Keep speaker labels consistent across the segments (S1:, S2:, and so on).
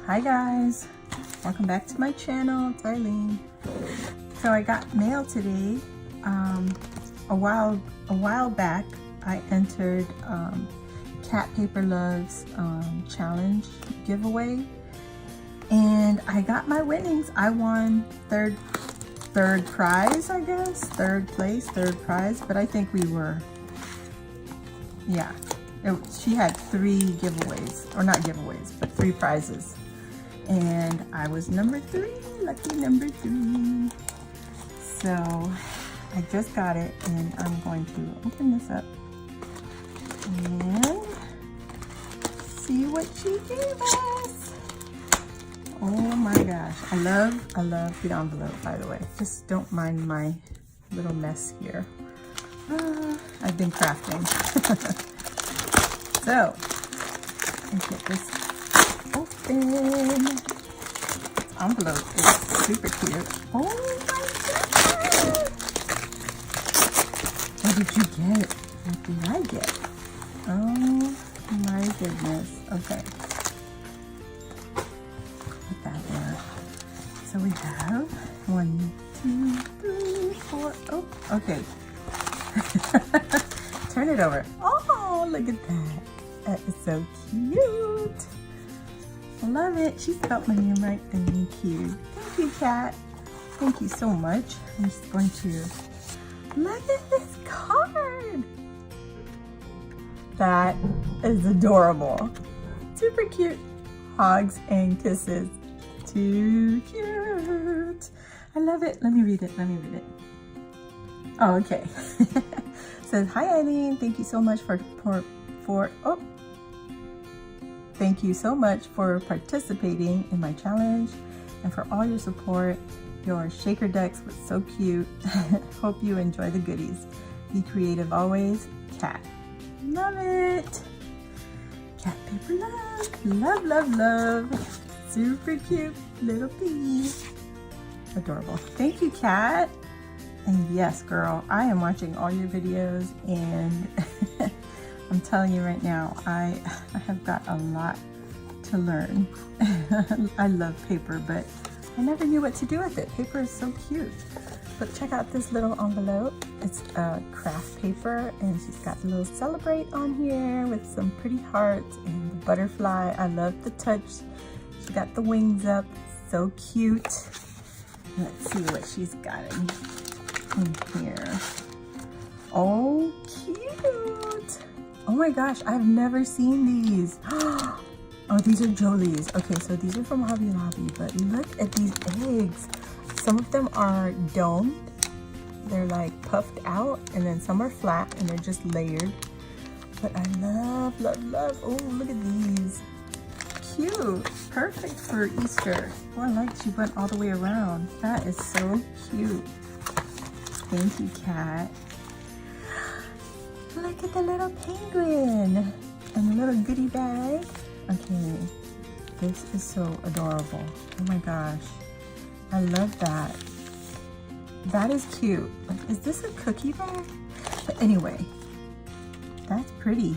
S1: Hi guys, welcome back to my channel. It's Eileen. So I got mail today. A while back I entered KatPaperLove's challenge giveaway, and I got my winnings. I won third prize, I guess, third prize, but I think we were, yeah, she had 3 giveaways, or not giveaways, but 3 prizes, and I was number 3, lucky number 3. So I just got it, and I'm going to open this up and see what she gave us. Oh my gosh, I love the envelope, by the way. Just don't mind my little mess here. I've been crafting. So, let's get this open. This envelope is super cute. Oh my god! What did you get? What did I get? Oh my goodness. Okay. Put that there. So we have 1, 2, 3, 4. Oh, okay. Turn it over. Oh, look at that. That is so cute. I love it. She spelled my name right. Thank you. Thank you, Kat. Thank you so much. I'm just going to look at this card. That is adorable. Super cute. Hugs and kisses. Too cute. I love it. Let me read it. Oh, okay. Says, hi Eileen, thank you so much thank you so much for participating in my challenge and for all your support. Your shaker decks was so cute. Hope you enjoy the goodies. Be creative always, Kat. Love it. KatPaperLove. Love. Super cute little piggy. Adorable. Thank you, Kat. And yes, girl, I am watching all your videos, and I'm telling you right now, I have got a lot to learn. I love paper, but I never knew what to do with it. Paper is so cute. But check out this little envelope. It's a craft paper, and she's got a little celebrate on here with some pretty hearts and the butterfly. I love the touch. She got the wings up. So cute. Let's see what she's got in here. Oh, cute. Oh my gosh, I've never seen these. Oh, these are Jolie's. Okay, so these are from Hobby Lobby, but look at these eggs. Some of them are domed. They're like puffed out, and then some are flat and they're just layered. But I love. Oh, look at these. Cute. Perfect for Easter. Oh, I like she went all the way around. That is so cute. Thank you, Kat. Look at the little penguin and the little goodie bag. Okay, this is so adorable. Oh my gosh, I love that. That is cute. Is this a cookie bag? But anyway, that's pretty.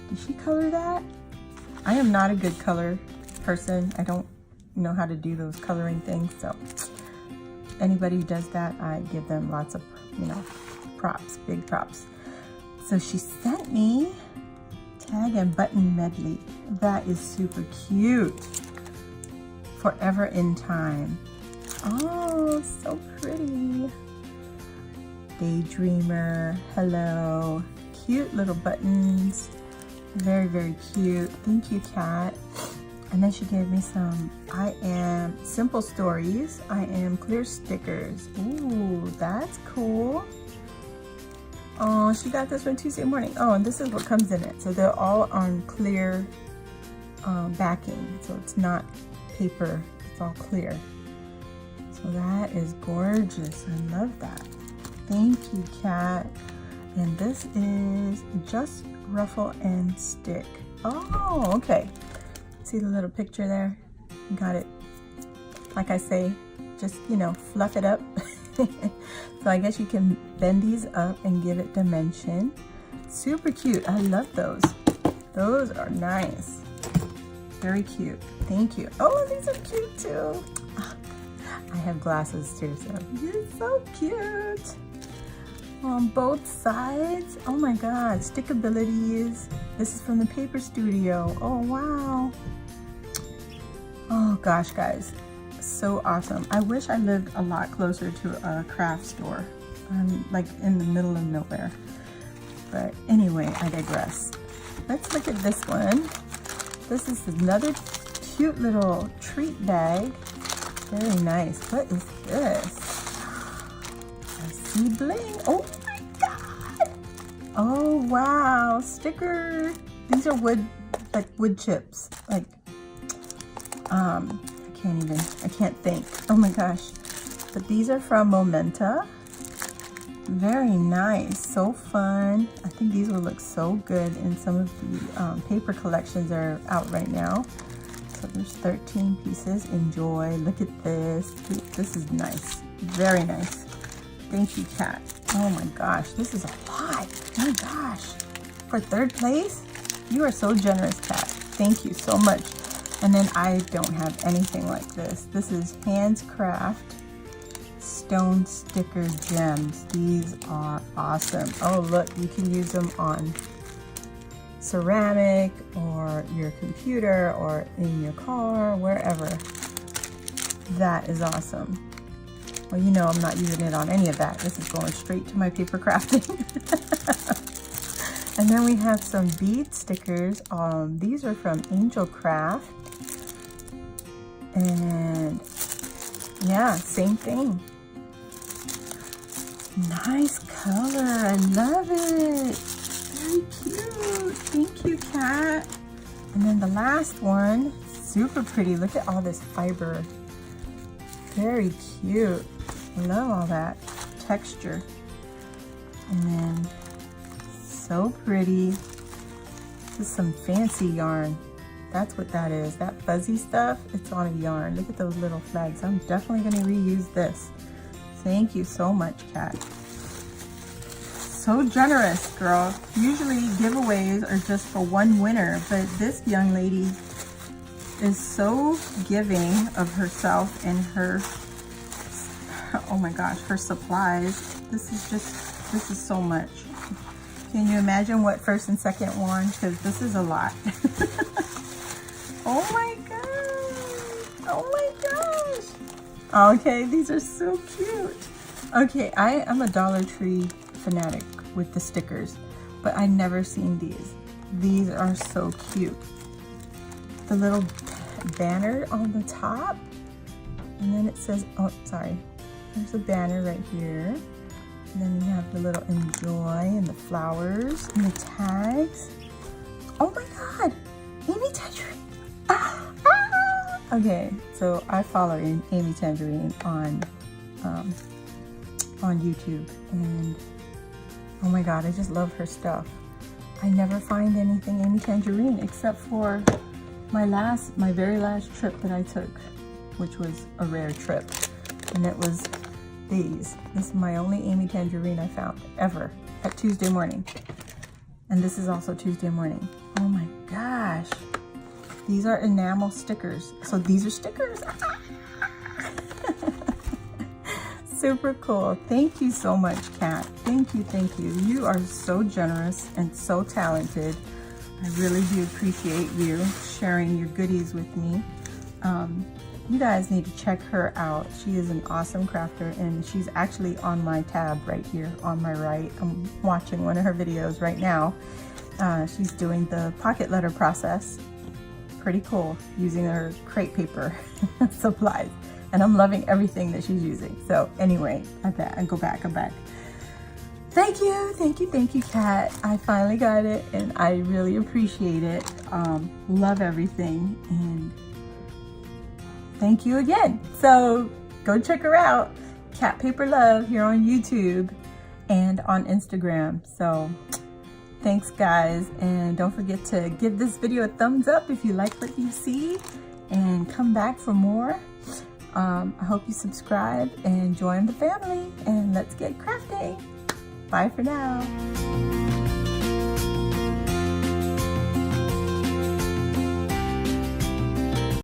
S1: Did she color that? I am not a good color person. I don't know how to do those coloring things, so anybody who does that, I give them lots of, props, big props. So she sent me tag and button medley. That is super cute. Forever in Time. Oh, so pretty. Daydreamer, hello. Cute little buttons. Very cute. Thank you, Kat. And then she gave me some I Am Simple Stories. I Am Clear stickers. Ooh, that's cool. Oh, she got this one Tuesday morning. Oh, and this is what comes in it. So they're all on clear backing. So it's not paper, it's all clear. So that is gorgeous. I love that. Thank you, Kat. And this is Just Ruffle and Stick. Oh, okay. See the little picture there? Got it. Like I say, just, fluff it up. So I guess you can bend these up and give it dimension. Super cute. I love those. Those are nice. Very cute. Thank you. Oh, these are cute too. I have glasses too, so you're so cute. On both sides. Oh my God, stickabilities. This is from the Paper Studio. Oh wow. Oh gosh, guys, so awesome. I wish I lived a lot closer to a craft store. I'm like in the middle of nowhere. But anyway, I digress. Let's look at this one. This is another cute little treat bag. Very nice. What is this? I see bling. Oh my God. Oh wow, sticker. These are wood, like wood chips. Like, I can't think. Oh my gosh. But these are from Momenta. Very nice, so fun. I think these will look so good in some of the paper collections that are out right now. So there's 13 pieces. Enjoy. Look at this. This is nice. Very nice. Thank you, Kat. Oh my gosh, this is a lot. Oh my gosh. For third place, you are so generous, Kat. Thank you so much. And then I don't have anything like this. This is Handscraft Stone Sticker Gems. These are awesome. Oh look, you can use them on ceramic or your computer or in your car, wherever. That is awesome. Well, you know I'm not using it on any of that. This is going straight to my paper crafting. And then we have some bead stickers. These are from Angel Craft. And yeah, same thing. Nice color, I love it. Very cute. Thank you, Kat. And then the last one, super pretty. Look at all this fiber. Very cute. I love all that texture. And then so pretty. This is some fancy yarn. That's what that is. That fuzzy stuff, it's on a yarn. Look at those little flags. I'm definitely going to reuse this. Thank you so much, Kat. So generous, girl. Usually giveaways are just for one winner, but this young lady is so giving of herself and her, oh my gosh, her supplies. This is so much. Can you imagine what first and second won? Because this is a lot. Oh my gosh. Oh my gosh. Okay, these are so cute. Okay, I am a Dollar Tree fanatic with the stickers, but I never seen these. These are so cute. The little banner on the top, and then it says, oh, sorry. There's a banner right here. And then you have the little enjoy and the flowers and the tags. Oh my God, Amy Tangerine. Okay, so I follow Amy Tangerine on YouTube, and oh my God, I just love her stuff. I never find anything Amy Tangerine except for my very last trip that I took, which was a rare trip, and it was these. This is my only Amy Tangerine I found ever at Tuesday morning, and this is also Tuesday morning. Oh my gosh. These are enamel stickers. So these are stickers. Super cool. Thank you so much, Kat. Thank you, thank you. You are so generous and so talented. I really do appreciate you sharing your goodies with me. You guys need to check her out. She is an awesome crafter, and she's actually on my tab right here on my right. I'm watching one of her videos right now. She's doing the pocket letter process. Pretty cool, using her crate paper supplies, and I'm loving everything that she's using. So anyway, I'm back. Thank you, Kat. I finally got it, and I really appreciate it. Love everything, and thank you again. So go check her out, KatPaperLove, here on YouTube and on Instagram. So thanks, guys, and don't forget to give this video a thumbs up if you like what you see, and come back for more. I hope you subscribe and join the family, and let's get crafting. Bye for now.